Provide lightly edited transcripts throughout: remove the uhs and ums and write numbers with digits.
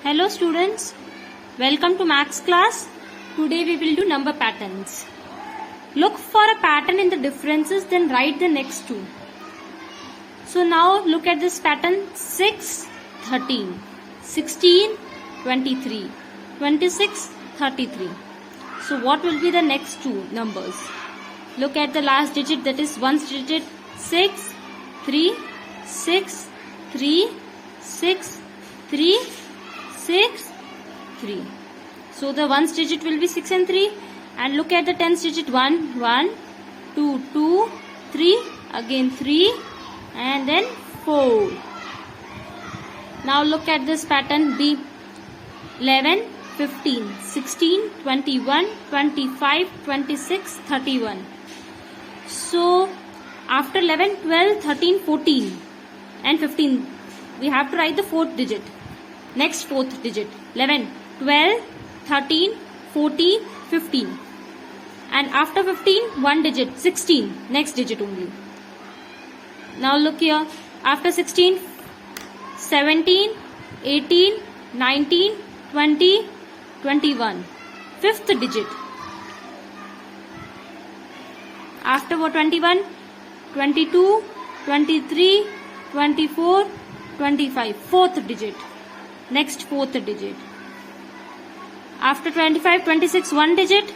Hello students, welcome to Maths class. Today we will do number patterns. Look for a pattern in the differences, then write the next two. So now look at this pattern: 6, 13, 16, 23, 26, 33. So what will be the next two numbers? Look at the last digit, that is ones digit: 6, 3, 6, 3, 6, 3, 6, 3. So the ones digit will be 6 and 3. And look at the tens digit: 1, 1, 2, 2, 3, again 3, and then 4. Now look at this pattern B: 11, 15, 16, 21, 25, 26, 31. So after 11, 12, 13, 14 and 15, we have to write the fourth digit. Next fourth digit: 11, 12, 13, 14, 15. And after 15, one digit: 16. Next digit only. Now look here. After 16, 17, 18, 19, 20, 21. Fifth digit. After 21, 22, 23, 24, 25. Fourth digit. Next fourth digit. After 25, 26, one digit: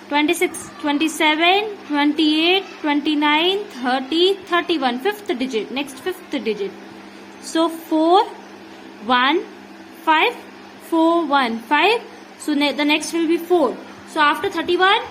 26, 27, 28, 29, 30, 31. Fifth digit. Next fifth digit. So 4, 1, 5, 4, 1, 5. So the next will be 4. So after 31,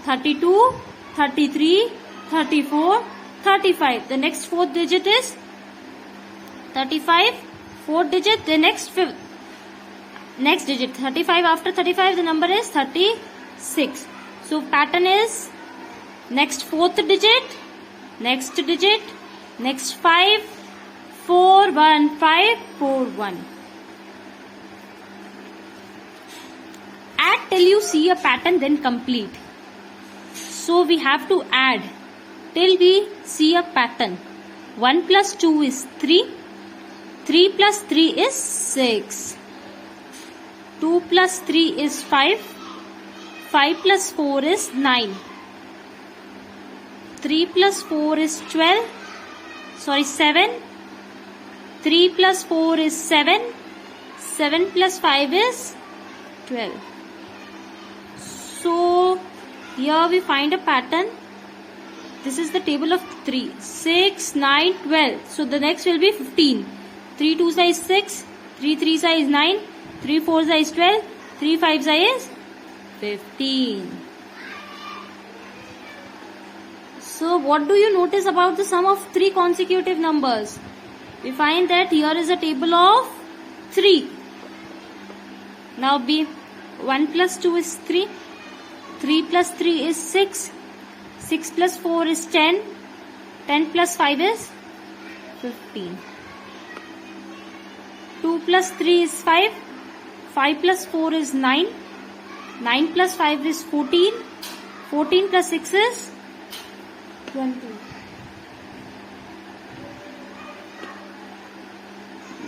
32, 33, 34, 35. The next fourth digit is 35. Fourth digit, the next digit 35. After 35, the number is 36. So pattern is next fourth digit, next digit, next 5, 4, 1, 5, 4, 1. Add till you see a pattern, then complete. So we have to add till we see a pattern. 1 plus 2 is 3. 3 plus 3 is 6. 2 plus 3 is 5. 5 plus 4 is 9. 3 plus 4 is 7. 3 plus 4 is 7. 7 plus 5 is 12. So here we find a pattern. This is the table of 3. 6, 9, 12. So the next will be 15. 3 2 is 6. 3 3 is 9. 3 4 is 12. 3 5 is 15. So what do you notice about the sum of three consecutive numbers? We find that here is a table of 3. Now B: 1 plus 2 is 3. 3 plus 3 is 6. 6 plus 4 is 10. 10 plus 5 is 15. 2 plus 3 is 5. 5 plus 4 is 9. 9 plus 5 is 14. 14 plus 6 is 20.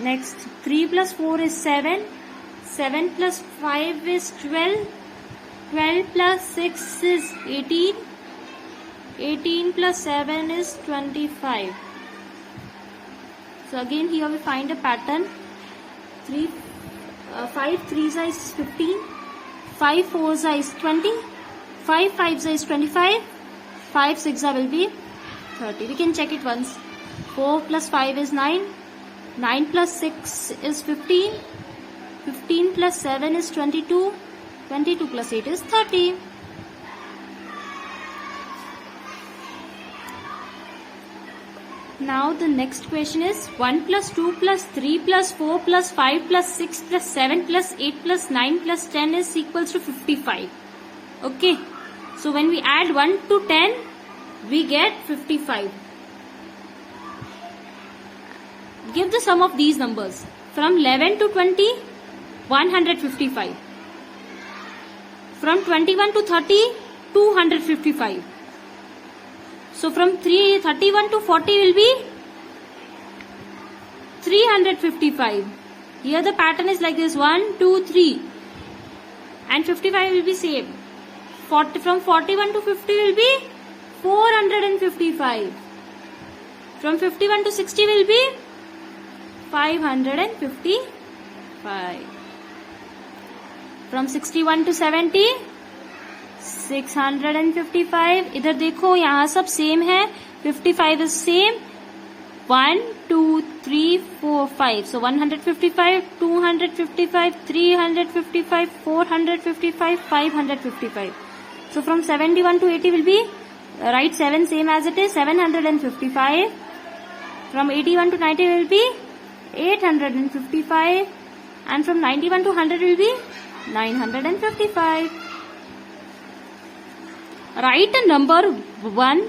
Next, 3 plus 4 is 7. 7 plus 5 is 12. 12 plus 6 is 18. 18 plus 7 is 25. So again here we find a pattern. 5 3 is 15. 5 4 is 20. 5 5 is 25. 5 6 will be 30. We can check it once. 4 plus 5 is 9. 9 plus 6 is 15. 15 plus 7 is 22. 22 plus 8 is 30. Now the next question is: 1 plus 2 plus 3 plus 4 plus 5 plus 6 plus 7 plus 8 plus 9 plus 10 is equals to 55. Okay. So when we add 1 to 10, we get 55. Give the sum of these numbers. From 11 to 20, 155. From 21 to 30, 255. So from 31 to 40 will be 355. Here the pattern is like this: 1, 2, 3, and 55 will be same. From 41 to 50 will be 455. From 51 to 60 will be 555. From 61 to 70 655. इधर देखो यहाँ सब same है. 55 is same. 1, 2, 3, 4, 5. So 155, 255, 355, 455, 555. So from 71 to 80 will be write 7 same as it is, 755. From 81 to 90 will be 855. And from 91 to 100 will be 955. Write a number 1,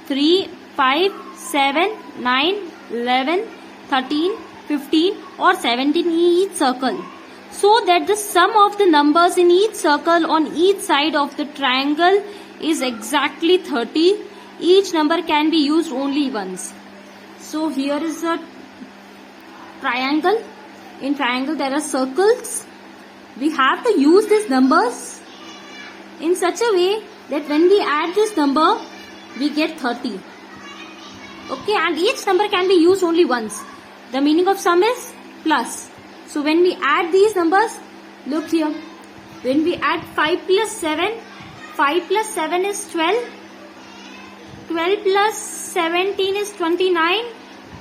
3, 5, 7, 9, 11, 13, 15 or 17 in each circle, so that the sum of the numbers in each circle on each side of the triangle is exactly 30. Each number can be used only once. So here is a triangle. In triangle there are circles. We have to use these numbers in such a way that when we add this number we get 30. Okay, and each number can be used only once. The meaning of sum is plus. So when we add these numbers, look here. When we add 5 plus 7, 5 plus 7 is 12. 12 plus 17 is 29.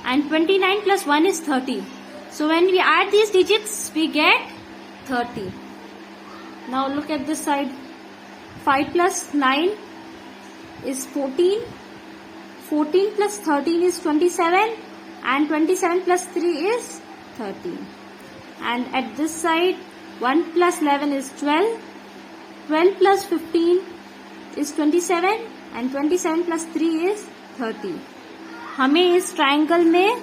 And 29 plus 1 is 30. So when we add these digits, we get 30. Now look at this side. 5 plus 9 is 14. 14 plus 13 is 27. And 27 plus 3 is 30. And at this side, 1 plus 11 is 12. 12 plus 15 is 27. And 27 plus 3 is 30. हमें इस triangle में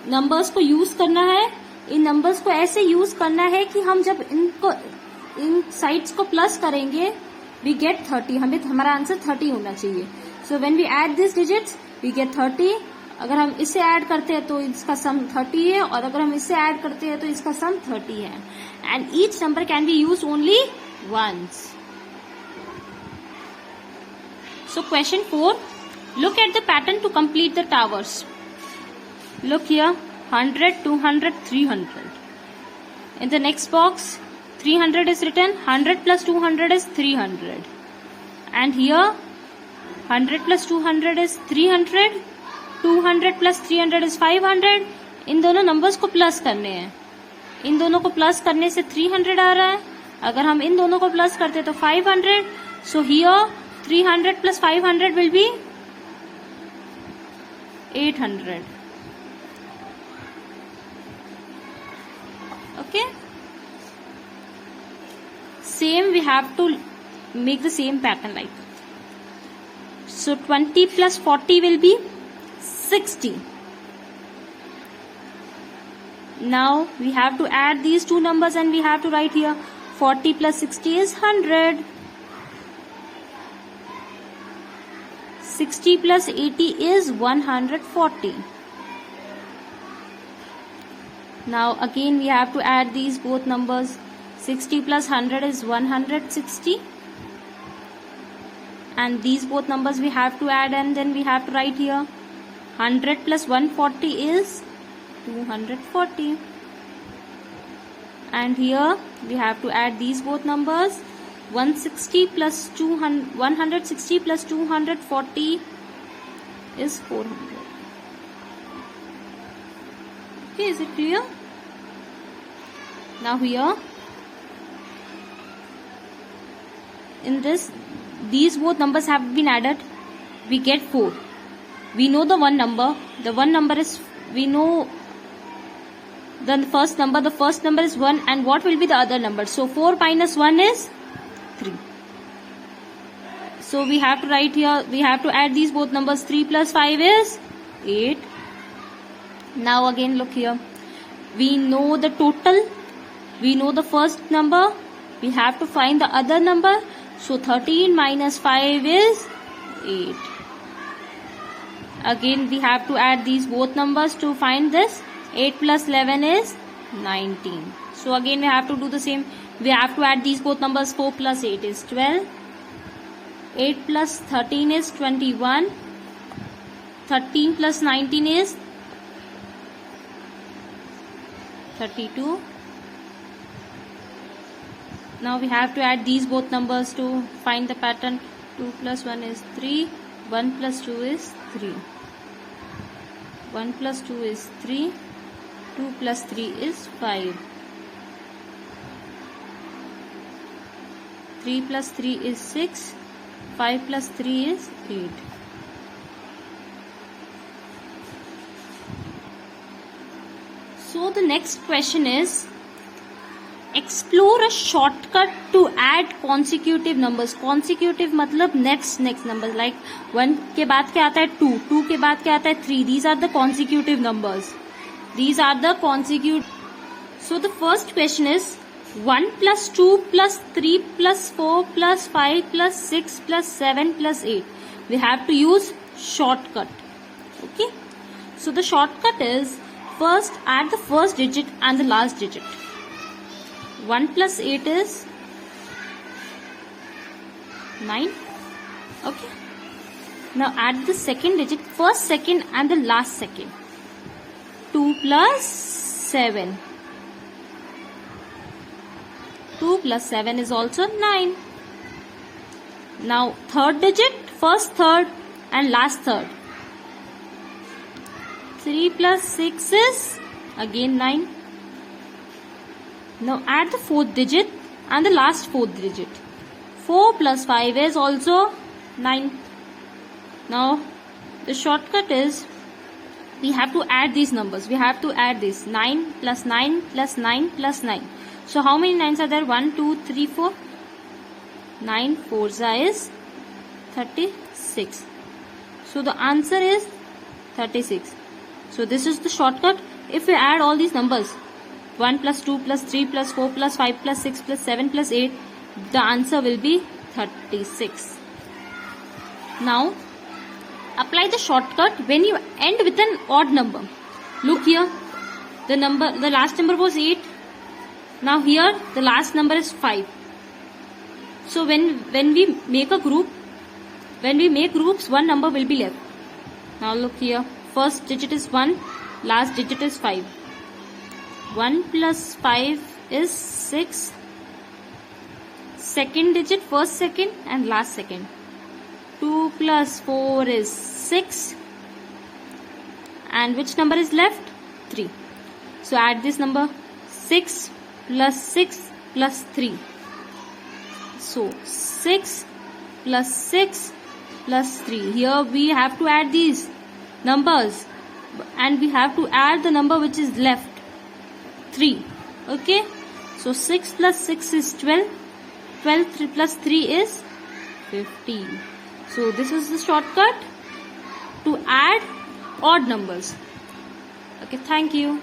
numbers को use करना है. इन numbers को ऐसे use करना है कि हम जब इन साइड्स को प्लस करेंगे वी गेट 30. हमें हमारा आंसर 30 होना चाहिए. So when we add this digits we get 30. अगर हम इससे ऐड करते हैं तो इसका सम 30 है, और अगर हम इससे ऐड करते हैं तो इसका सम 30 है. And each number can be use only once. So question 4. Look at the pattern to complete the towers. Look here, 100, 200, 300. In the next box, 300 is written. 100 plus 200 is 300. And here, 100 plus 200 is 300. 200 plus 300 is 500. इन दोनों numbers को plus करने हैं. इन दोनों को plus करने से 300 आ रहा है. अगर हम इन दोनों को प्लस करते तो 500. So here, 300 plus 500 will be 800. Okay. Same, we have to make the same pattern like that. So 20 plus 40 will be 60. Now we have to add these two numbers and we have to write here 40 plus 60 is 100. 60 plus 80 is 140. Now again we have to add these both numbers. 60 plus 100 is 160. And these both numbers we have to add, and then we have to write here 100 plus 140 is 240. And here we have to add these both numbers. 160 plus 200, 160 plus 240 is 400. Okay, is it clear? Now here, in this, these both numbers have been added. We get 4. We know the one number. The one number is, we know the first number. The first number is 1, and what will be the other number? So 4 minus 1 is 3. So we have to write here, we have to add these both numbers. 3 plus 5 is 8. Now again look here. We know the total. We know the first number. We have to find the other number. So 13 minus 5 is 8. Again we have to add these both numbers to find this. 8 plus 11 is 19. So again we have to do the same. We have to add these both numbers. 4 plus 8 is 12. 8 plus 13 is 21. 13 plus 19 is 32. Now we have to add these both numbers to find the pattern. 2 plus 1 is 3. 1 plus 2 is 3. 1 plus 2 is 3. 2 plus 3 is 5. 3 plus 3 is 6. 5 plus 3 is 8. So the next question is, explore a shortcut to add consecutive numbers. Consecutive मतलब next numbers, like 1 के बाद क्या आता है 2, 2 के बाद क्या आता है 3. These are the consecutive numbers. These are the consecutive. So the first question is 1 plus 2 plus 3 plus 4 plus 5 plus 6 plus 7 plus 8. We have to use shortcut. Okay. So the shortcut is, first add the first digit and the last digit. 1 plus 8 is 9. Okay. Now add the second digit, first second and the last second. 2 plus 7. 2 plus 7 is also 9. Now third digit, first third and last third. 3 plus 6 is again 9. Now add the fourth digit and the last fourth digit. 4 plus 5 is also 9. Now the shortcut is, we have to add these numbers. We have to add this 9 plus 9 plus 9 plus 9. So how many 9s are there? 1, 2, 3, 4. 9 4s is 36. So the answer is 36. So this is the shortcut. If we add all these numbers, 1 plus 2 plus 3 plus 4 plus 5 plus 6 plus 7 plus 8, the answer will be 36. Now apply the shortcut when you end with an odd number. Look here, the last number was 8. Now here the last number is 5. So when we make a group, when we make groups, one number will be left. Now look here, first digit is 1, last digit is 5. 1 plus 5 is 6. Second digit, first second and last second. 2 plus 4 is 6. And which number is left? 3. So add this number. 6 plus 6 plus 3. So 6 plus 6 plus 3. Here we have to add these numbers and we have to add the number which is left, 3. Okay. So 6 plus 6 is 12. 12 plus 3 is 15. So this is the shortcut to add odd numbers. Okay, thank you.